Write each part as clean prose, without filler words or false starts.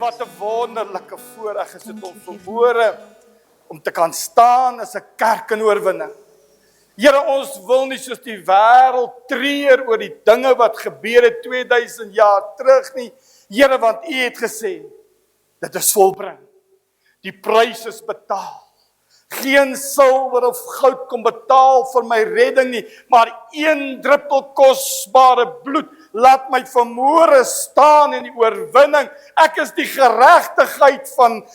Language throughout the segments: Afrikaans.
Wat 'n wonderlike voorreg is dit om vanmôre om te kan staan as 'n kerk in oorwinning. Here, ons wil nie soos die wêreld treur oor die dinge wat gebeur het 2000 jaar terug nie. Here, want U het gesê, dit is volbring. Die prys is betaal. Geen silwer of goud kon betaal vir my redding nie, maar een druppel kosbare bloed laat my vanmôre staan in die oorwinning. Ek is die geregtigheid van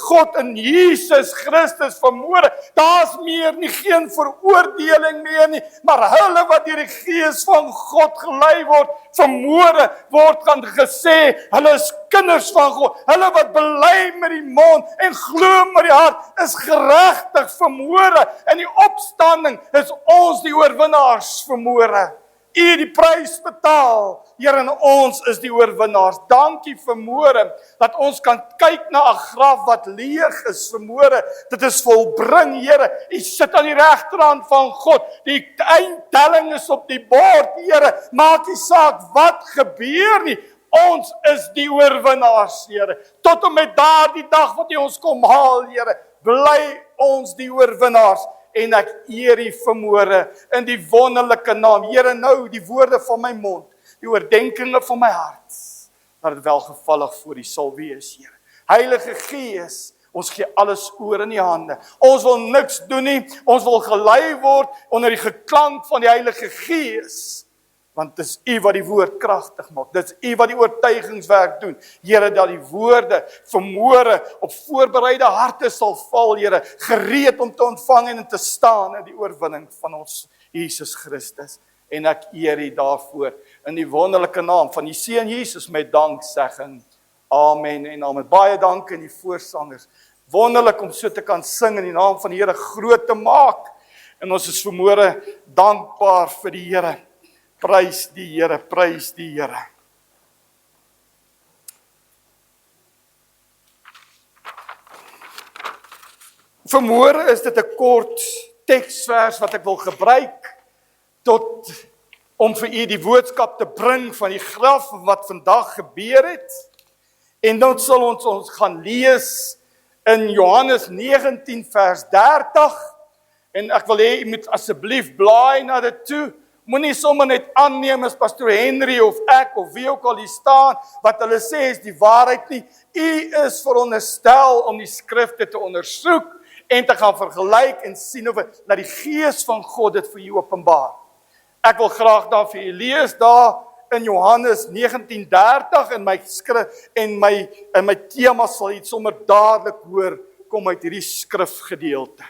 God in Jesus Christus vanmôre. Daar's meer nie, geen veroordeling meer nie, maar hulle wat deur die Gees van God gelei word, vanmôre word dan gesê, hulle is kinders van God. Hulle wat bely met die mond en glo met die hart, is geregtig vanmôre. In die opstanding is ons die oorwinnaars vanmôre. U het die prys betaal, Here, en ons is die oorwinnaars. Dankie vanmôre dat ons kan kyk na 'n graf wat leeg is vanmôre. Dit is volbring, Here. U sit aan die regterhand van God. Die eindtelling is op die bord, Here. Maak nie saak wat gebeur nie. Ons is die oorwinnaars, Here. Tot en met daardie dag wat U ons kom haal, Here, bly ons die oorwinnaars. En ek eer U vanmôre in die wonderlike naam. Here, nou die woorde van my mond, die oordeenkinge van my hart, dat dit welgevallig voor U sal wees, Here. Heilige Gees, ons gee alles oor in U hande. Ons wil niks doen nie. Ons wil gelei word onder die geklank van die Heilige Gees. Want dit is U wat die woord kragtig maak. Dit is U wat die oortuigingswerk doen. Here, dat die woorde vanmôre op voorbereide harte sal val, Here, gereed om te ontvang en te staan in die oorwinning van ons Jesus Christus. En ek eer U daarvoor in die wonderlike naam van U seun Jesus met danksegging. Amen en amen. Baie dank aan die voorsangers. Wonderlik om so te kan sing en die naam van die Here groot te maak. En ons is vanmôre dankbaar vir die Here. Prys die Here, prys die Here. Vanmôre is dit 'n kort teksvers wat ek wil gebruik om vir u die boodskap te bring van die graf wat vandag gebeur het. En dan sal ons gaan lees in Johannes 19 vers 30. En ek wil hê u moet asseblief blaai na dit toe. Moenie sommer net aanneem as Pastor Henry of ek of wie ook al hier staan, wat hulle sê is die waarheid nie. U is veronderstel om die skrifte te ondersoek en te gaan vergelyk en sien of dat die Gees van God dit vir u openbaar. Ek wil graag dan vir u lees daar in Johannes 19:30 in my skrif en my tema sal iets sommer dadelik hoor kom uit hierdie skrifgedeelte.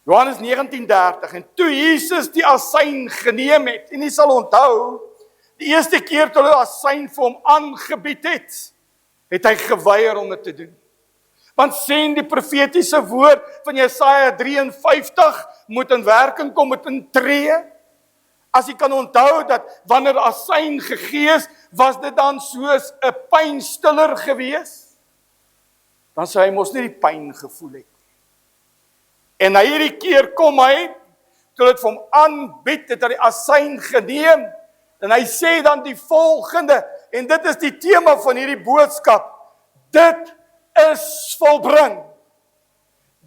Johannes 19:30, en toe Jesus die asyn geneem het, en jy sal onthou, die eerste keer toe hy asyn vir hom aangebied het hy geweier om dit te doen. Want sien die profetiese woord van Jesaja 53 moet in werking kom, moet intree. As jy kan onthou dat wanneer asyn gegee is, was dit dan soos 'n pynstiller gewees, dan sou hy mos nie die pyn gevoel het. En na hierdie keer kom hy, toe dit vir hom aanbied, het hy die asyn geneem, en hy sê dan die volgende, en dit is die tema van hierdie boodskap, dit is volbring.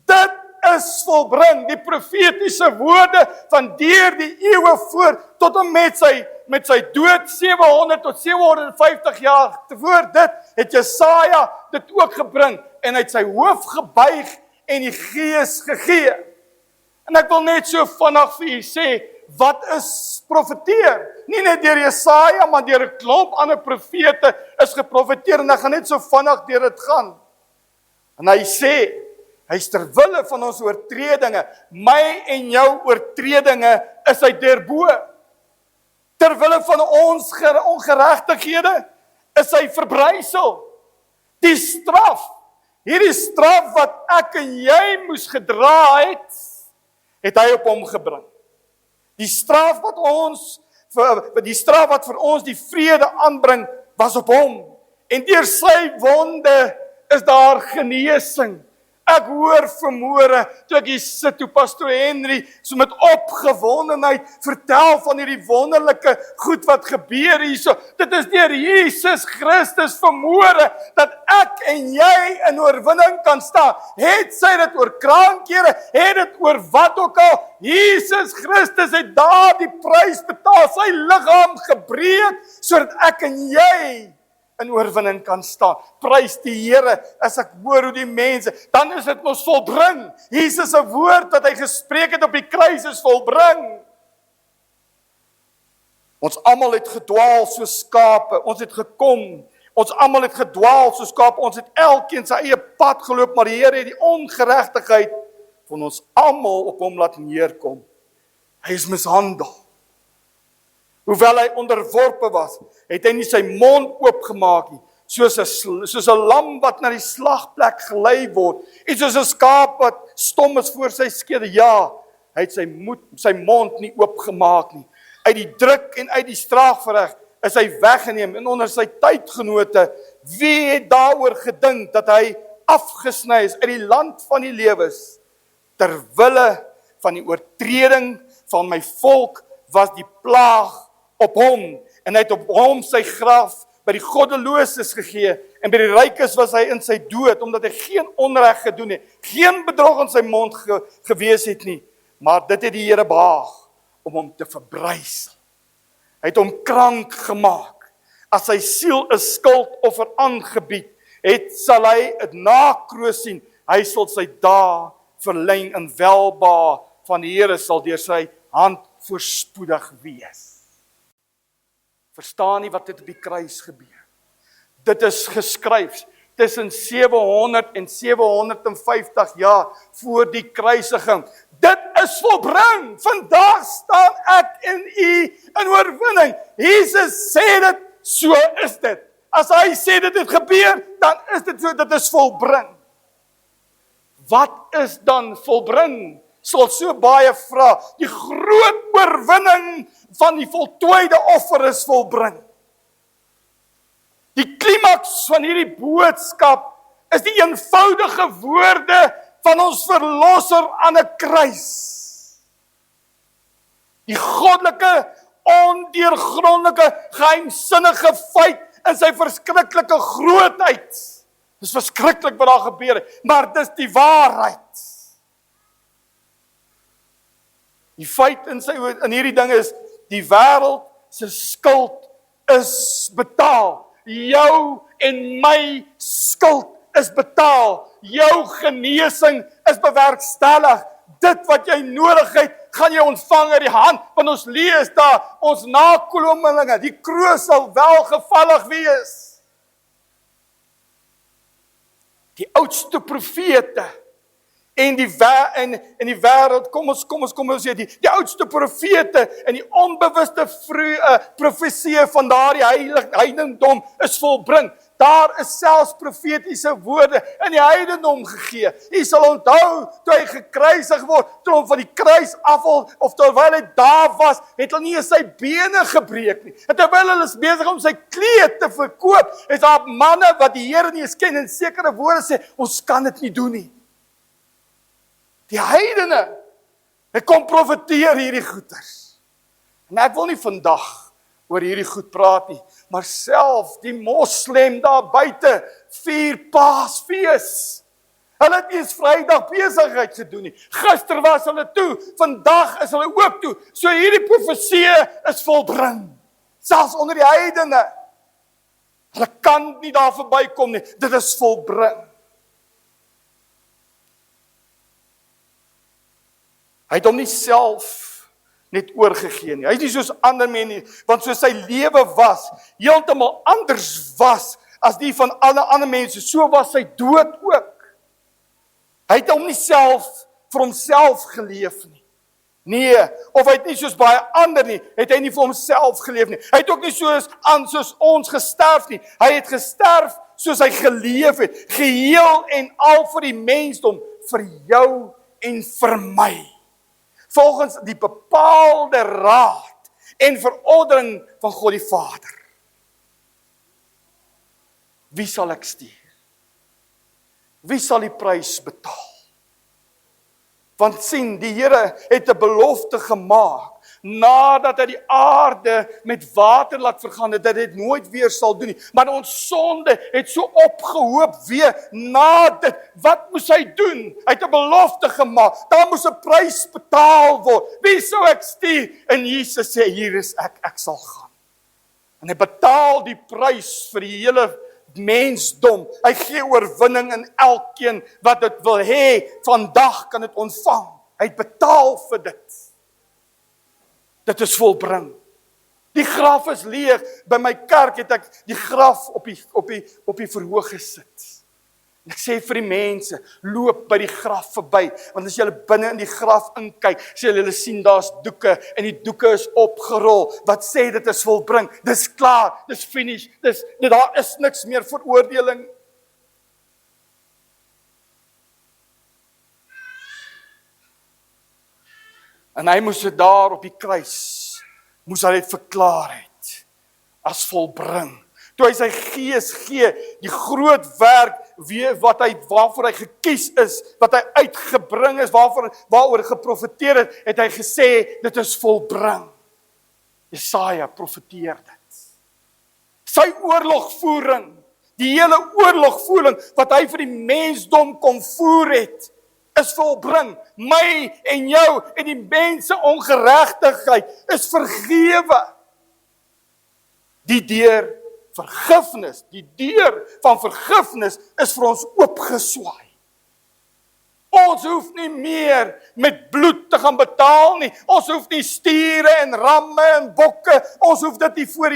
Dit is volbring, die profetiese woorde van deur die eeue voor, tot en met sy dood, 700 tot 750 jaar tevore dit, het Jesaja dit ook gebring, en hy het sy hoof gebuig, en die Gees gegee. En ek wil net so vinnig vir u sê, wat is profeteer? Nie net deur Jesaja, maar deur 'n klomp ander profete is geprofeteer, en ek gaan net so vinnig deur dit gaan. En hy sê, hy is ter wille van ons oortredinge, my en jou oortredinge is hy deurbo. Ter wille van ons ongeregtighede is hy verbrysel. Die straf, hierdie straf wat ek en jy moes gedra het hy op hom gebring. Die straf wat vir ons die vrede aanbring, was op hom. En deur sy wonde is daar genesing. Ek hoor vanmôre, toe ek hier sit, toe Pastor Henry so met opgewondenheid vertel van hierdie wonderlike goed wat gebeur hierso. Dit is deur Jesus Christus vanmôre dat ek en jy in oorwinning kan staan. Het sy dit oor krankhede, het dit oor wat ook al. Jesus Christus het daar die prys betaal, sy liggaam gebreek, sodat ek en jy in oorwinning kan staan. Prys die Here, as ek hoor hoe die mense, dan is dit mos volbring. Jesus se woord wat hy gespreek het op die kruis is volbring. Ons almal het gedwaal soos skape, ons het gekom, ons almal het gedwaal soos skape, ons het elkeen sy eie pad geloop, maar die Here het die ongeregtigheid van ons almal op hom laat neerkom. Hy is mishandel. Hoewel hy onderworpe was, het hy nie sy mond oopgemaak nie, soos 'n lam wat na die slagplek gelei word, en soos 'n skaap wat stom is voor sy skede. Ja, hy het sy mond nie oopgemaak nie. Uit die druk en uit die strafreg is hy weggeneem, en onder sy tydgenote, wie het daaroor gedink dat hy afgesny is uit die land van die lewes? Terwille van die oortreding van my volk was die plaag op hom, en hy het op hom sy graf by die goddeloses gegee, en by die rykes was hy in sy dood, omdat hy geen onreg gedoen het, geen bedrog in sy mond gewees het nie, maar dit het die Here behaag, om hom te verbrysel. Hy het hom krank gemaak, as sy siel 'n skuldoffer aangebied het, sal hy 'n nakroos sien, hy sal sy dae verleng in welbehae van die Here sal deur sy hand voorspoedig wees. Verstaan nie wat dit op die kruis gebeur. Dit is geskryf tussen 700 en 750 jaar voor die kruisiging. Dit is volbring. Vandag staan ek en u in oorwinning. Jesus sê dit, so is dit. As hy sê dit het gebeur, dan is dit so, dit is volbring. Wat is dan volbring? Sal so baie vra. Die groot oorwinning van die voltooide offer is volbring. Die klimaks van hierdie boodskap is die eenvoudige woorde van ons verlosser aan 'n kruis. Die goddelike, ondeurgrondelike, geheimsinnige feit in sy verskriklike grootheid. Dis verskriklik wat daar gebeur het, maar dis die waarheid. Die feit in hierdie ding is, die wêreld se skuld is betaal. Jou en my skuld is betaal. Jou genesing is bewerkstellig. Dit wat jy nodig het, gaan jy ontvang uit die hand, want ons lees daar, ons nakomelinge, die kroon sal welgevallig wees. Die oudste profete en die wêreld, kom ons sê die oudste profete en die onbewuste profeseë van daardie heidendom is volbring. Daar is selfs profetiese woorde in die heidendom gegee. U sal onthou, toe hy gekruisig word, toe hom van die kruis afval, of terwyl hy daar was, het hy nie sy bene gebreek nie. En terwyl hulle is besig om sy kleed te verkoop, is daar manne wat die Here nie eens ken en sekere woorde sê, ons kan dit nie doen nie. Die heidene, hy kom profeteer hierdie goeters. En ek wil nie vandag oor hierdie goed praat nie, maar self die moslem daar buite vier Paasfees. Hulle het nie eens Vrydag besigheid gedoen nie. Gister was hulle toe, vandag is hulle ook toe. So hierdie profeseë is volbring. Selfs onder die heidene. Hulle kan nie daar verbykom nie. Dit is volbring. Hy het hom nie self net oorgegee nie. Hy is nie soos ander mense nie, want soos sy lewe was, heeltemal anders was as die van alle ander mense, so was sy dood ook. Hy het hom nie self vir homself geleef nie. Nee, of hy het nie soos baie ander nie, het hy nie vir homself geleef nie. Hy het ook nie soos ons gesterf nie. Hy het gesterf soos hy geleef het, geheel en al vir die mensdom, vir jou en vir my. Volgens die bepaalde raad en verordening van God die Vader. Wie sal ek stuur? Wie sal die prys betaal? Want sien, die Here het 'n belofte gemaak, nadat hy die aarde met water laat vergaan, dat hy dit nooit weer sal doen nie. Maar ons sonde het so opgehoop weer na dit. Wat moes hy doen? Hy het 'n belofte gemaak. Daar moes 'n prys betaal word. Wie sou ek stuur? En Jesus sê, hier is ek sal gaan. En hy betaal die prys vir die hele mensdom. Hy gee oorwinning in elkeen wat dit wil hê. Vandag kan dit ontvang. Hy het betaal vir dit. Dit is volbring. Die graf is leeg. By my kerk het ek die graf op die verhoog gesit. En ek sê vir die mense, loop by die graf verby, want as jy binne in die graf inkyk, sê hulle sien daar's doeke en die doeke is opgerol. Wat sê dit is volbring? Dis klaar, dis finish. Daar is niks meer veroordeling. En hy moes dit daar op die kruis, moes hy dit verklaar het, as volbring. Toe hy sy gees gee, die groot werk, waarvoor hy gekies is, wat hy uitgebring is, waaroor geprofeteer het, het hy gesê, dit is volbring. Jesaja profeteer dit. Sy oorlogvoering, die hele oorlogvoering, wat hy vir die mensdom kon voer het, is volbring. My en jou en die mense ongeregtigheid is vergewe. Die deur vergifnis, die deur van vergifnis is vir ons oopgeswaai. Ons hoef nie meer met bloed te gaan betaal nie. Ons hoef nie stiere en ramme en bokke, ons hoef dit nie voor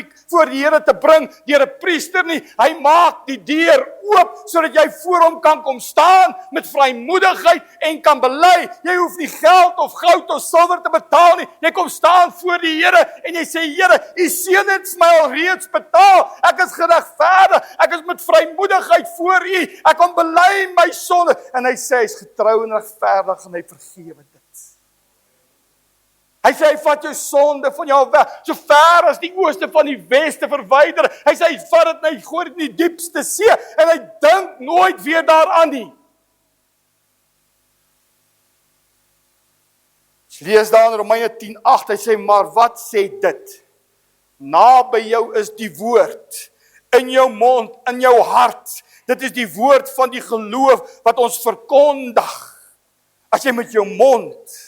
die Here te bring deur 'n priester nie. Hy maak die deur oop sodat jy voor hom kan kom staan met vrymoedigheid en kan bely. Jy hoef nie geld of goud of silwer te betaal nie. Jy kom staan voor die Here en jy sê, Here, U seun het vir my al reeds betaal. Ek is geregverdig. Ek is met vrymoedigheid voor U. Ek kom bely my sonde. En hy sê, hy is getrou en regverdig en hy vergewe dit. Hy sê, hy vat jou sonde van jou weg, so ver as die ooste van die weste verwyder. Hy sê, hy vat dit en hy gooi dit in die diepste see, en hy dink nooit weer daaraan nie. Lees daar in Romeine 10:8, hy sê, maar wat sê dit? Naby jou is die woord, in jou mond, in jou hart. Dit is die woord van die geloof wat ons verkondig. As jy met jou mond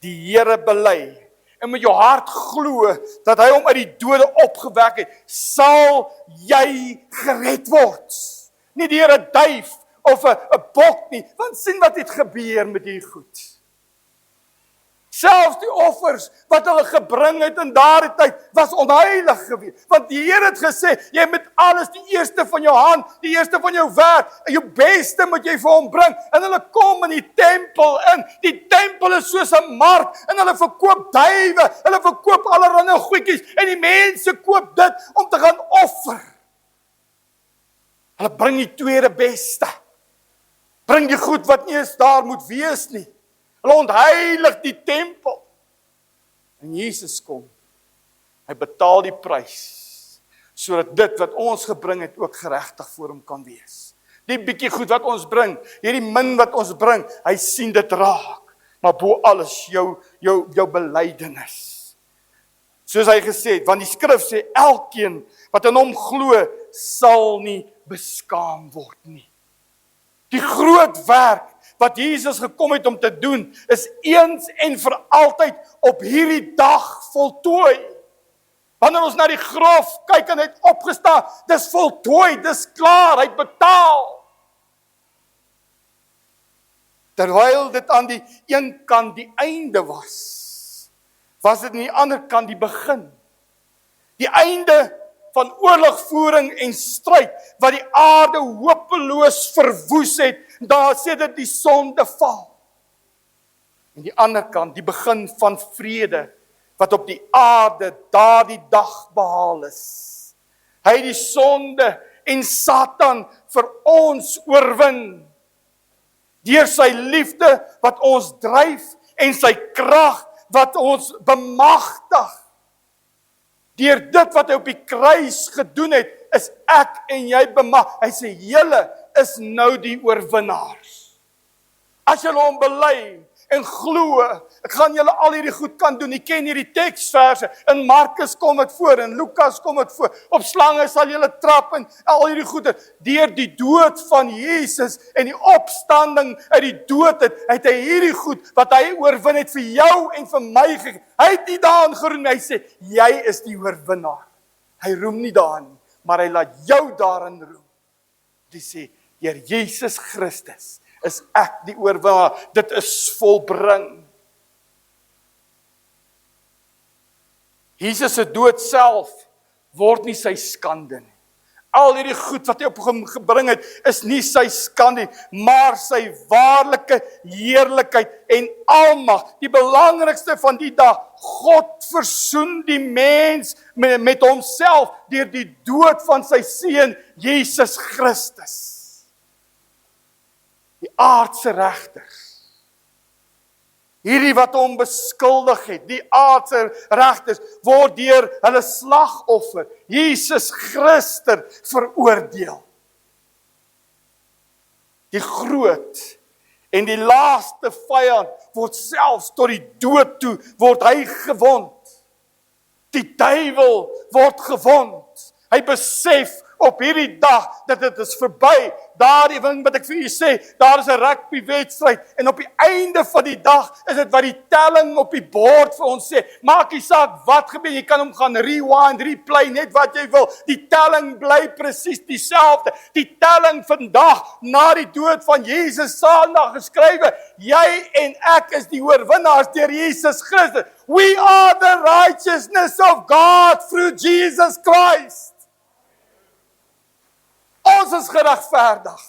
die Here bely en met jou hart glo dat hy hom uit die dode opgewek het, sal jy gered word. Nie deur 'n duif of 'n bok nie, want sien wat het gebeur met hierdie goed. Selfs die offers wat hulle gebring het in daardie tyd was onheilig geweest. Want die Here het gesê, jy moet alles, die eerste van jou hand, die eerste van jou werk, jou beste moet jy vir hom bring. En hulle kom in die tempel in. Die tempel is soos 'n mark en hulle verkoop duwe, hulle verkoop allerlei goedjies en die mense koop dit om te gaan offer. Hulle bring die tweede beste. Bring die goed wat nie eens daar moet wees nie. Hulle ontheilig die tempel. En Jesus kom. Hy betaal die prys, sodat dit wat ons gebring het ook geregtig voor hom kan wees. Die bietjie goed wat ons bring, hierdie min wat ons bring, hy sien dit raak. Maar bo alles jou belydenis. Soos hy gesê het, want die skrif sê, elkeen wat in hom glo, sal nie beskaam word nie. Die groot werk wat Jesus gekom het om te doen, is eens en vir altyd op hierdie dag voltooi. Wanneer ons na die graf kyk en hy het opgestaan, dis voltooi, dis klaar, hy het betaal. Terwyl dit aan die een kant die einde was dit aan die ander kant die begin. Die einde van oorlogvoering en stryd, wat die aarde hopeloos verwoes het, daar sê dit die sonde val. En die ander kant, die begin van vrede, wat op die aarde daardie dag behaal is. Hy het die sonde en Satan vir ons oorwin. Deur sy liefde wat ons dryf en sy krag wat ons bemagtig. Deur dit wat hy op die kruis gedoen het, is ek en jy bemag. Hy sê, julle is nou die oorwinnaars. As julle hom bely en glo, ek gaan julle al hierdie goed kan doen. Jy ken hierdie teksverse, in Markus kom dit voor, in Lukas kom dit voor, op slange sal julle trap en al hierdie goede. Deur die dood van Jesus en die opstanding uit die dood het hy hierdie goed, wat hy oorwin het vir jou en vir my gegee. Hy het nie daarin geroem, hy sê, jy is die oorwinnaar. Hy roem nie daarin nie, maar hy laat jou daarin roem. Hy sê, Heer Jesus Christus, is ek die oorwinnaar, dit is volbring. Jesus se dood self word nie sy skande nie. Al hierdie goed wat hy op hom gebring het, is nie sy skande nie, maar sy waarlike heerlikheid en almag. Die belangrikste van die dag, God versoen die mens met homself deur die dood van sy seun Jesus Christus. Die aardse regters, hierdie wat hom beskuldig het, die aardse regters, word deur hulle slagoffer, Jesus Christus, veroordeel. Die groot en die laaste vyand word selfs tot die dood toe, word hy gewond. Die duiwel word gewond. Hy besef op hierdie dag dat dit is verby. Daardie ding wat ek vir julle sê, daar is 'n rugbywedstryd en op die einde van die dag is dit wat die telling op die bord vir ons sê. Maak nie saak wat gebeur, jy kan hom gaan rewind, replay, net wat jy wil. Die telling bly presies dieselfde. Die telling vandag na die dood van Jesus Sondag geskrywe. Jy en ek is die oorwinnaars deur Jesus Christus. We are the righteousness of God through Jesus Christ. Ons is geregverdig.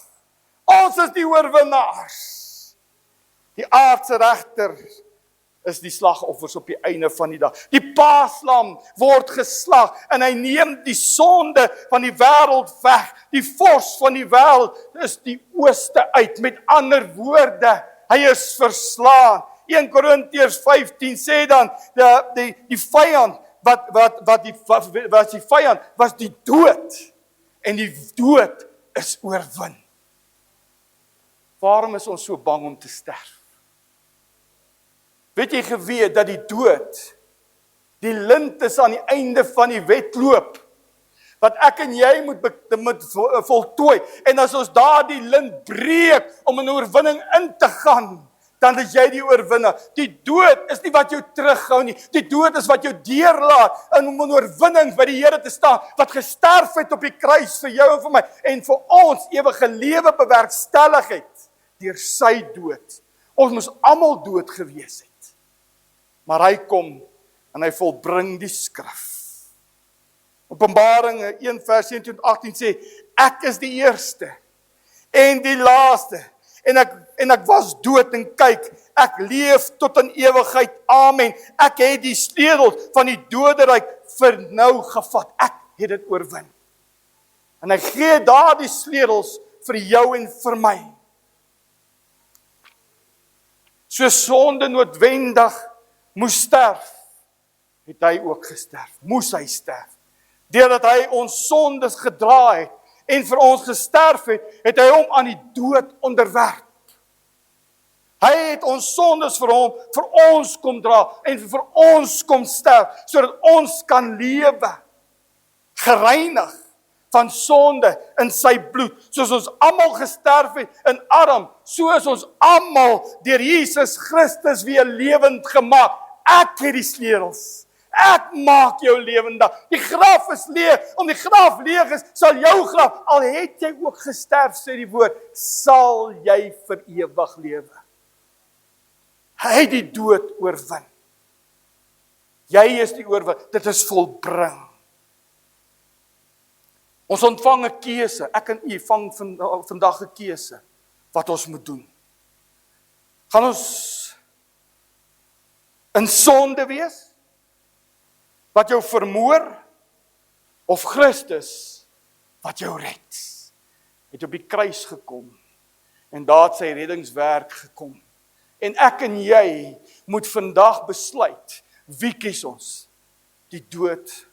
Ons is die oorwinnaars. Die aardse regter is die slagoffers op die einde van die dag. Die paaslam word geslag en hy neem die sonde van die wêreld weg. Die vors van die wêreld is die ooste uit. Met ander woorde, hy is verslaan. 1 Korintiërs 15 sê dan, die vyand, wat die vyand was die dood. En die dood is oorwin. Waarom is ons so bang om te sterf? Weet jy geweet dat die dood, die lint is aan die einde van die wedloop, wat ek en jy moet voltooi, en as ons daardie lint breek, om in oorwinning in te gaan, dan is jy die oorwinnaar. Die dood is nie wat jou terughou nie, die dood is wat jou deurlaat, om in oorwinning by die Here te staan, wat gesterf het op die kruis vir jou en vir my, en vir ons ewige lewe bewerkstellig het, deur sy dood. Ons moes almal dood gewees het. Maar hy kom, en hy volbring die skrif. Openbaring 1 vers 17-18 sê, ek is die eerste, en die laaste, en ek was dood en kyk, ek leef tot in ewigheid, amen. Ek het die sleutels van die doderyk vir nou gevat. Ek het dit oorwin. En hy gee daardie sleutels vir jou en vir my. So sonde noodwendig moes sterf, het hy ook gesterf. Moes hy sterf. Deurdat hy ons sondes gedra het, en vir ons gesterf het, het hy hom aan die dood onderwerp. Hy het ons sondes vir ons kom dra, en vir ons kom sterf, sodat ons kan lewe, gereinig van sonde in sy bloed, soos ons almal gesterf het in Adam, so is ons almal deur Jesus Christus weer lewend gemaak. Ek het die sleutels. Ek maak jou lewendig. Die graf is leeg. Om die graf leeg is, sal jou graf, al het jy ook gesterf, sê die woord, sal jy vir ewig lewe. Hy het die dood oorwin. Jy is die oorwin. Dit is volbring. Ons ontvang 'n keuse. Ek en u vang vandag 'n keuse wat ons moet doen. Gaan ons in sonde wees? Wat jou vermoor, of Christus wat jou red, het op die kruis gekom, en daar het sy reddingswerk gekom. En ek en jy moet vandag besluit, wie kies ons? Die dood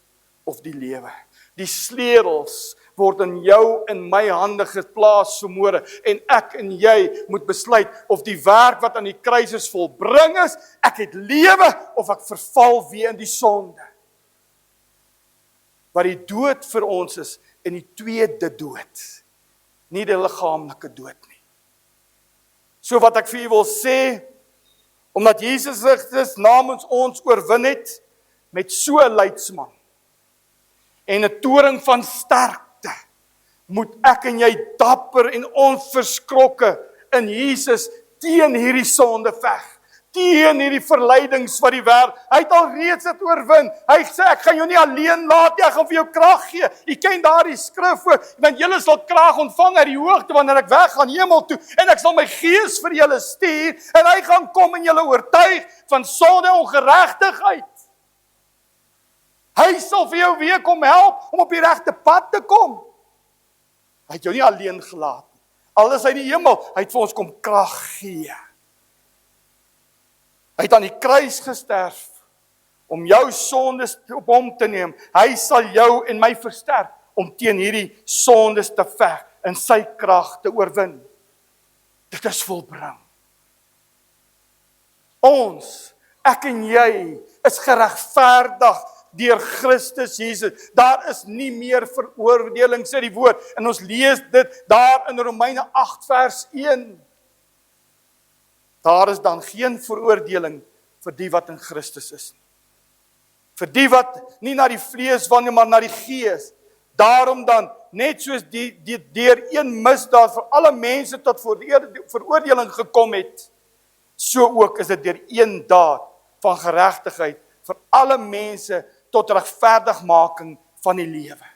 of die lewe? Die sleutels word in jou en my hande geplaas vanmôre en ek en jy moet besluit of die werk wat aan die kruis is volbring is, ek het lewe of ek verval weer in die sonde. Wat die dood vir ons is in die tweede dood, nie die liggaamlike dood nie. So wat ek vir u wil sê, omdat Jesus Christus namens ons oorwin het met so 'n leidsman en 'n toring van sterkte, moet ek en jy dapper en onverskrokke in Jesus teen hierdie sonde veg. Teen hierdie verleidings wat die wêreld, hy het al reeds dit oorwin. Hy sê ek gaan jou nie alleen laat nie, ek gaan vir jou krag gee. Jy ken daardie skrif ook, want julle sal krag ontvang uit die hoogte wanneer ek weggaan hemel toe en ek sal my gees vir julle stuur en hy gaan kom en julle oortuig van sonde en ongeregtigheid. Hy sal vir jou weer kom help om op die regte pad te kom. Hy het jou nie alleen gelaat nie. Al is hy in die hemel, hy het vir ons kom krag gee. Hy het aan die kruis gesterf om jou sondes op hom te neem. Hy sal jou en my versterk om teen hierdie sondes te veg en sy krag te oorwin. Dit is volbring. Ons, ek en jy, is geregverdig deur Christus Jesus. Daar is nie meer veroordeling, sê die woord. En ons lees dit daar in Romeine 8 vers 1. Daar is dan geen veroordeling vir die wat in Christus is. Vir die wat nie na die vlees wandel, maar na die gees. Daarom dan, net soos die deur een misdaad vir alle mense tot veroordeling gekom het, so ook is dit deur een daad van geregtigheid vir alle mense tot regverdigmaking van die lewe.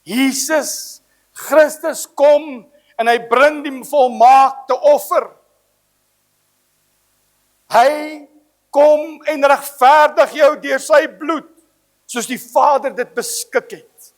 Jesus Christus kom en hy bring die volmaakte offer. Hy kom en regverdig jou deur sy bloed, soos die Vader dit beskik het.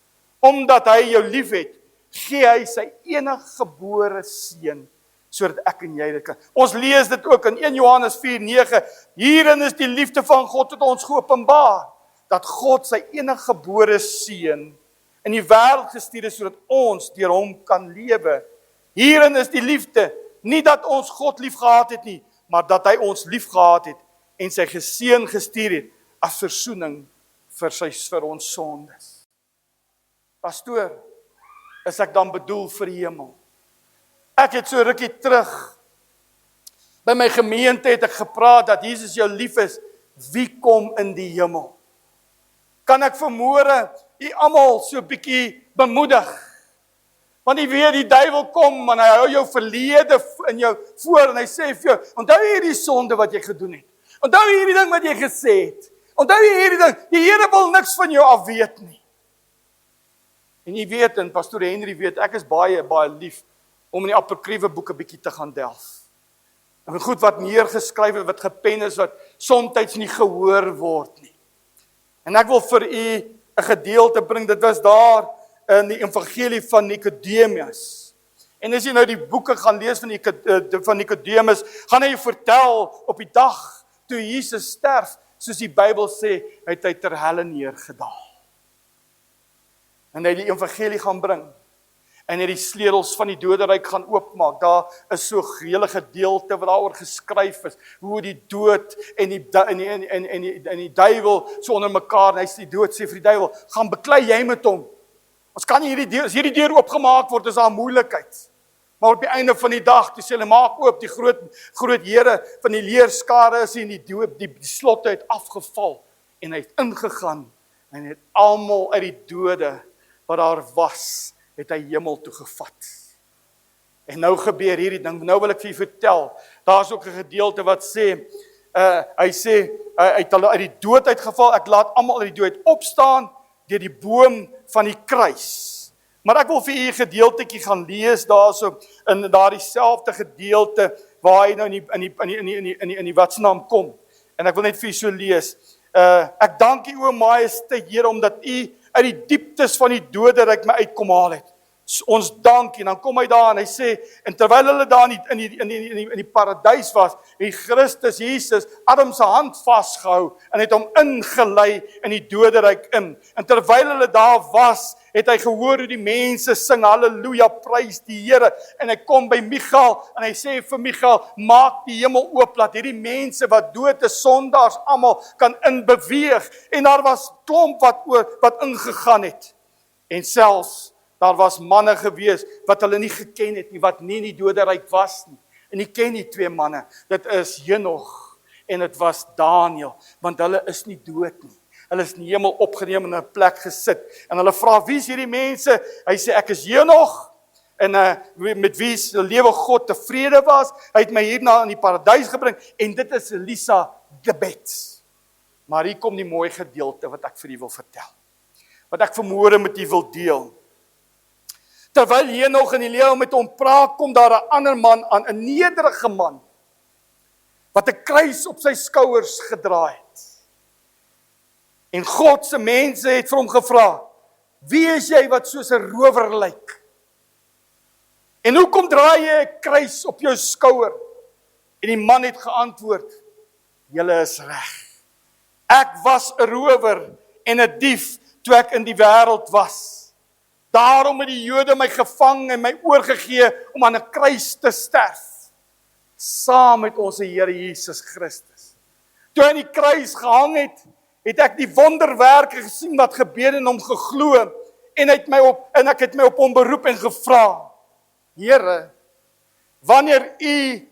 Omdat hy jou lief het, gee hy sy eniggebore seun, sodat ek en jy dit kan. Ons lees dit ook in 1 Johannes 4:9. Hierin is die liefde van God tot ons geopenbaar, dat God sy eniggebore seun in die wêreld gestuur het, sodat ons deur hom kan lewe. Hierin is die liefde, nie dat ons God lief gehad het nie, maar dat hy ons lief gehad het en sy seun gestuur het as versoening vir ons sondes. Pastoor, is ek dan bedoel vir die hemel? Ek het so rukkie terug by my gemeente het ek gepraat dat Jesus jou lief is. Wie kom in die hemel? Kan ek vanmôre u almal so 'n bietjie bemoedig? Want jy weet die duiwel kom en hy hou jou verlede in jou voor en hy sê vir jou, onthou hierdie sonde wat jy gedoen het. Onthou hierdie ding wat jy gesê het. Onthou hierdie ding, die Here wil niks van jou af weet nie. En jy weet, en Pastoor Henry weet, ek is baie lief om in die apokryfe boeke bietjie te gaan delf. En goed wat neergeskryf het, wat gepen is, wat soms nie gehoor word nie. En ek wil vir u 'n gedeelte bring, dit was daar in die evangelie van Nikodemus. En as jy nou die boeke gaan lees van Nikodemus, gaan hy vertel op die dag toe Jesus sterf, soos die Bybel sê, het hy ter helle neergedaal. En hy die evangelie gaan bring, en hy die sleutels van die doderyk gaan oopmaak. Daar is so 'n hele gedeelte wat daaroor geskryf is, hoe die dood en die duiwel so onder mekaar, en hy sê die dood sê vir die duiwel, gaan beklei jy met hom. Ons kan nie as hierdie deur oopgemaak word, is daar moeilikheid. Maar op die einde van die dag, toe sê hulle, maak oop, die groot Here van die leerskare is en die slotte het afgeval, en hy het ingegaan, en het almal uit die dode, wat daar was, het hy hemel toe gevat. En nou gebeur hierdie ding, nou wil ek vir julle vertel, daar is ook 'n gedeelte wat sê, hy sê, hy het hulle uit die dood uitgeval, ek laat almal uit die dood opstaan, deur die boom van die kruis. Maar ek wil vir u 'n gedeeltetjie gaan lees daarso in daardie selfde gedeelte waar hy nou in die wat se naam kom. En ek wil net vir u so lees. Ek dank u o Majesteit Here omdat u uit die dieptes van die doderyk my uitkom haal het. ons dankie, en dan kom hy daar en hy sê, en terwyl hulle daar in die paradys was, het Christus Jesus Adam se hand vasgehou en het hom ingelei in die doderyk in. En terwyl hulle daar was, het hy gehoor hoe die mense sing, halleluja, prys die Here. En hy kom by Michael en hy sê vir Michael, maak die hemel oop, laat hierdie mense wat dood is, sondaars almal kan inbeweeg. En daar was klomp wat ingegaan het. En selfs daar was manne gewees wat hulle nie geken het nie, wat nie in die doderyk was nie. En jy ken die twee manne, dit is Henog en dit was Daniel, want hulle is nie dood nie. Hulle is in die hemel opgeneem en in 'n plek gesit. En hulle vra, wie is hierdie mense? Hy sê, ek is Henog, en met wie se lewe God tevrede was. Hy het my hierna in die paradys gebring, en dit is Elisabeth. Maar hier kom die mooi gedeelte wat ek vir u wil vertel. Wat ek vanmôre met u wil deel. Terwyl Henog in die lewe met hom praat, kom daar 'n ander man aan, 'n nederige man, wat 'n kruis op sy skouers gedra het. En God se mense het vir hom gevra, wie is jy wat soos 'n rower lyk? En hoekom dra jy 'n kruis op jou skouer? En die man het geantwoord, julle is reg. Ek was 'n rower en 'n dief toe ek in die wêreld was. Daarom het die Jode my gevang en my oorgegee om aan 'n kruis te sterf, saam met ons Here Jesus Christus. Toe hy aan die kruis gehang het, het ek die wonderwerke gesien wat gebeur en hom geglo, en ek het my op hom beroep en gevra, Here, wanneer u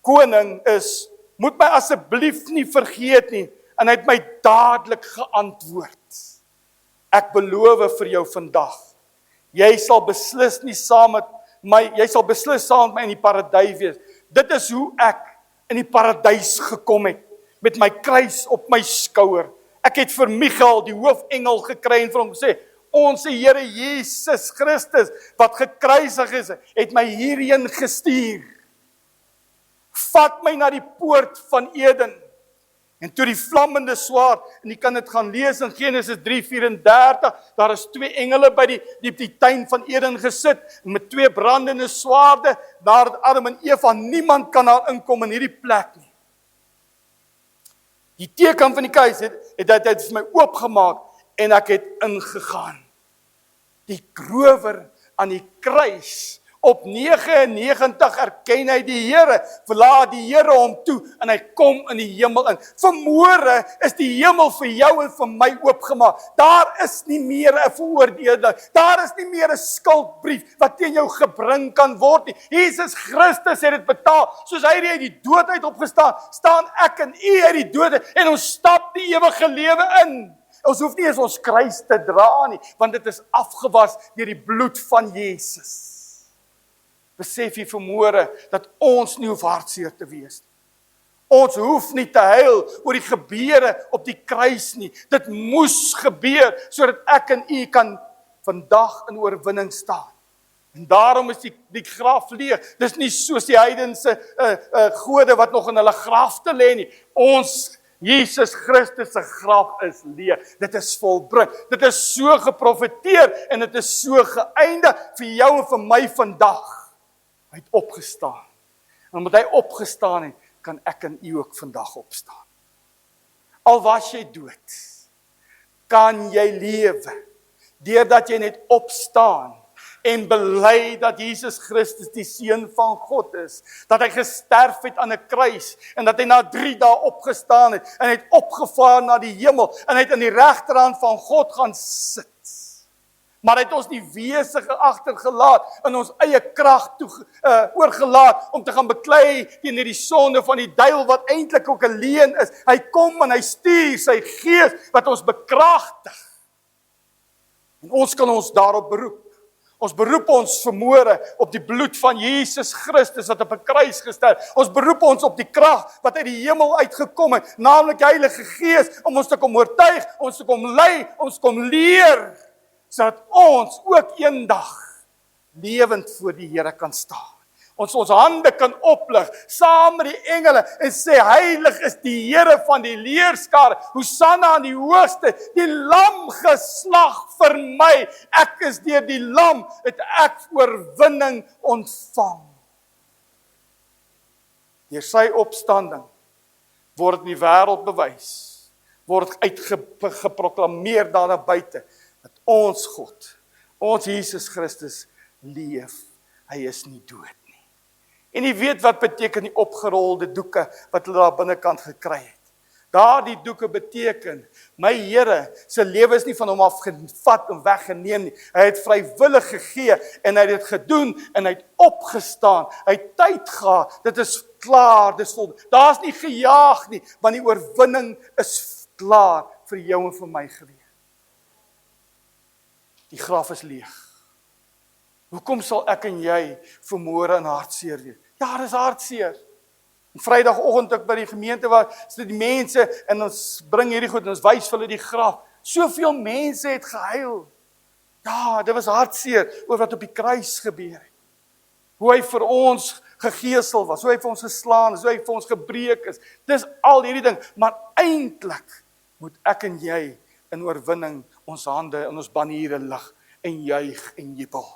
koning is, moet my asseblief nie vergeet nie. En hy het my dadelik geantwoord, ek beloof vir jou vandag, jy sal beslis saam met my in die paradys wees. Dit is hoe ek in die paradys gekom het, met my kruis op my skouer. Ek het vir Michael, die hoofengel, gekry en vir hom gesê, ons Here Jesus Christus, wat gekruisig is, het my hierheen gestuur. Vat my na die poort van Eden. En toe die vlammende swaard, en jy kan dit gaan lees in Genesis 3:34, daar is 2 engele by die tuin van Eden gesit, met 2 brandende swaarde, daar het Adam en Eva, niemand kan daar inkom in hierdie plek nie. Die teken van die kruis het vir my oopgemaak, en ek het ingegaan. Die rower aan die kruis, op 99 erken hy die Here, verlaat die Here hom toe, en hy kom in die hemel in. Vanmôre is die hemel vir jou en vir my oopgemaak. Daar is nie meer 'n veroordeling, daar is nie meer 'n skuldbrief wat teen jou gebring kan word nie. Jesus Christus het dit betaal, soos hy uit die dood uit opgestaan, staan ek en u uit die dood, en ons stap die ewige lewe in. Ons hoef nie eens ons kruis te dra nie, want dit is afgewas deur die bloed van Jesus. Besef jy vanmôre dat ons nie hoef hartseer te wees nie. Ons hoef nie te huil oor die gebeure op die kruis nie. Dit moes gebeur sodat ek en u kan vandag in oorwinning staan. En daarom is die graf leeg. Dis nie soos die heidense gode wat nog in hulle grafte lê nie. Ons Jesus Christus se graf is leeg. Dit is volbring. Dit is so geprofeteer en dit is so geëindig vir jou en vir my vandag. Hy het opgestaan. En omdat hy opgestaan het, kan ek en u ook vandag opstaan. Al was jy dood, kan jy lewe, deurdat jy net opstaan en bely dat Jesus Christus die Seun van God is, dat hy gesterf het aan 'n kruis, en dat hy na 3 dae opgestaan het, en hy het opgevaar na die hemel, en hy het aan die regterhand van God gaan sit. Maar hy het ons nie wesige agtergelaat, in ons eie krag oorgelaat, om te gaan beklei teen die sonde van die duiwel, wat eintlik ook 'n leuen is. Hy kom en hy stuur sy gees, wat ons bekragtig. En ons kan ons daarop beroep. Ons beroep ons vanmôre op die bloed van Jesus Christus, wat op 'n kruis gesterf. Ons beroep ons op die krag wat uit die hemel uitgekom het, naamlik die Heilige Gees, om ons te kom oortuig, ons te kom lei, ons kom leer, sodat ons ook eendag lewend voor die Here kan staan. ons hande kan oplig, saam met die engele, en sê, heilig is die Here van die leerskare, Hosanna aan die hoogste, die lam geslag vir my, ek is deur die lam, het ek oorwinning ontvang. Deur sy opstanding, word in die wêreld bewys, word uitgeproklameer daar na buite, dat ons God, ons Jesus Christus leef, hy is nie dood nie. En jy weet wat beteken die opgerolde doeke, wat hulle daar binnekant gekry het. Daardie doeke beteken, my Here, sy lewe is nie van hom af gevat en weggeneem nie. Hy het vrywillig gegee, en hy het dit gedoen, en hy het opgestaan, hy het tyd gehad, dit is klaar, dit is vol, daar is nie gejaag nie, want die oorwinning is klaar vir jou en vir my gewees. Die graf is leeg. Hoekom sal ek en jy vanmôre in hartseer wees? Ja, dis hartseer. Vrydagoggend ek by die gemeente waar sit die mense en ons bring hierdie goed en ons wys vir hulle die graf. Soveel mense het gehuil. Ja, dit was hartseer oor wat op die kruis gebeur het. Hoe hy vir ons gegeesel was, hoe hy vir ons geslaan is, hoe hy vir ons gebreek is. Dis al hierdie ding, maar eintlik moet ek en jy in oorwinning ons hande en ons baniere lig en juig en jubel,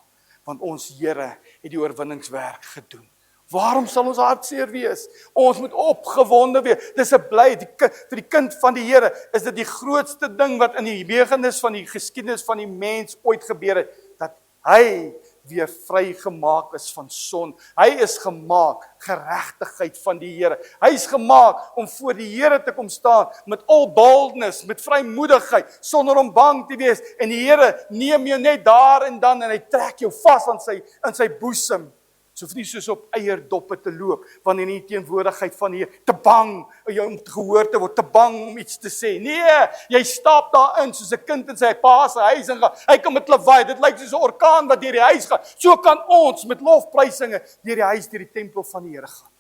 want ons Here het die oorwinningswerk gedoen. Waarom sal ons hartseer wees? Ons moet opgewonde wees. Dis 'n bly vir die kind van die Here is dit die grootste ding wat in die beginnis van die geskiedenis van die mens ooit gebeur het, dat hy weer vrygemaak is van son. Hy is gemaak geregtigheid van die Here. Hy is gemaak om voor die Here te kom staan met all boldness, met vrymoedigheid, sonder om bang te wees. En die Here neem jou net daar en dan en hy trek jou vas aan sy boesem. So nie soos op eierdoppe te loop, wanneer in die teenwoordigheid van die Here, te bang om gehoor te word, te bang om iets te sê. Nee, jy stap daarin soos 'n kind in sy pa se huis en hy kom met lawaai, dit lyk soos 'n orkaan wat deur die huis gaan. So kan ons met lofprysinge deur die huis, deur die tempel van die Here gaan.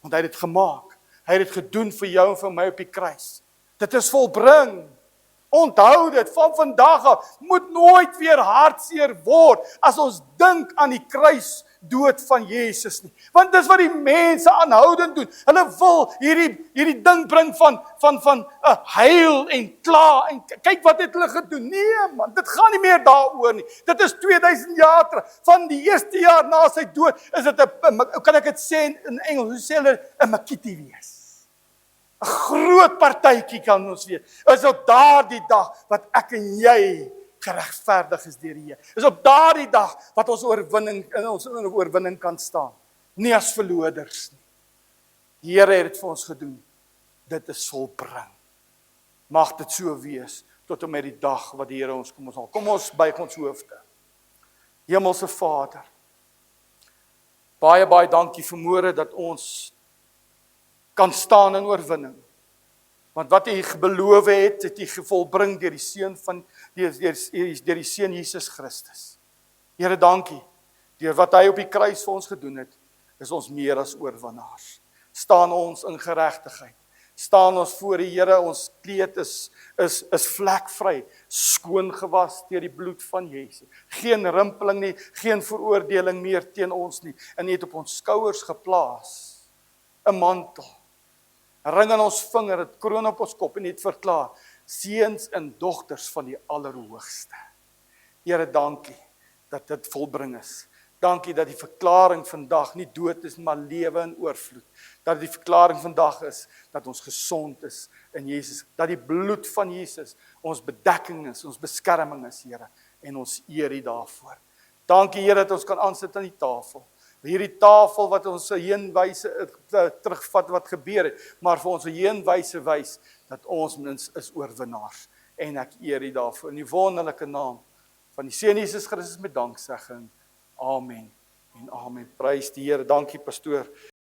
Want hy het dit gemaak. Hy het dit gedoen vir jou en vir my op die kruis. Dit is volbring. Onthou dit, van vandag af, moet nooit weer hartseer word as ons dink aan die kruis dood van Jesus nie. Want dis wat die mense aanhoudend doen. Hulle wil hierdie ding bring van huil en kla en kyk wat het hulle gedoen. Nee man, dit gaan nie meer daaroor nie. Dit is 2000 jaar terug. Van die eerste jaar na sy dood is dit kan ek dit sê in Engels, hoe sê hulle 'n makiti wees. 'n Groot partytjie kan ons weet. Is op daardie dag wat ek en jy geregverdig is deur die Here. Is op daardie dag wat ons oorwinning kan staan. Nie as verloders nie. Die Here het dit vir ons gedoen. Dit is volbring. Mag dit so wees tot en met die dag wat die Here ons kom ons buig ons hoofde. Hemelse Vader, baie dankie vanmôre dat ons kan staan in oorwinning. Want wat U beloof het U volbring deur die seun deur die seun Jesus Christus. Here, dankie. Deur wat hy op die kruis vir ons gedoen het, is ons meer as oorwinnaars. Staan ons in geregtigheid. Staan ons voor die Here, ons kleed is vlekvry, skoon gewas deur die bloed van Jesus. Geen rimpeling nie, geen veroordeling meer teen ons nie. En U het op ons skouers geplaas 'n mantel. 'n ring aan ons vinger, 'n kroon op ons kop en het verklaar, seuns en dogters van die Allerhoogste. Here, dankie dat dit volbring is. Dankie dat die verklaring vandag nie dood is, maar lewe in oorvloed. Dat die verklaring vandag is dat ons gesond is in Jesus. Dat die bloed van Jesus ons bedekking is, ons beskerming is, Here, en ons eer U daarvoor. Dankie, Here, dat ons kan aansit aan die tafel. Hierdie tafel wat ons heenwyse terugvat wat gebeur het, maar vir ons heenwyse wys dat ons mens is oorwinnaars. En ek eer U daarvoor in die wonderlike naam van die Seun Jesus Christus met danksegging. Amen en amen. Prys die Here. Dankie pastoor.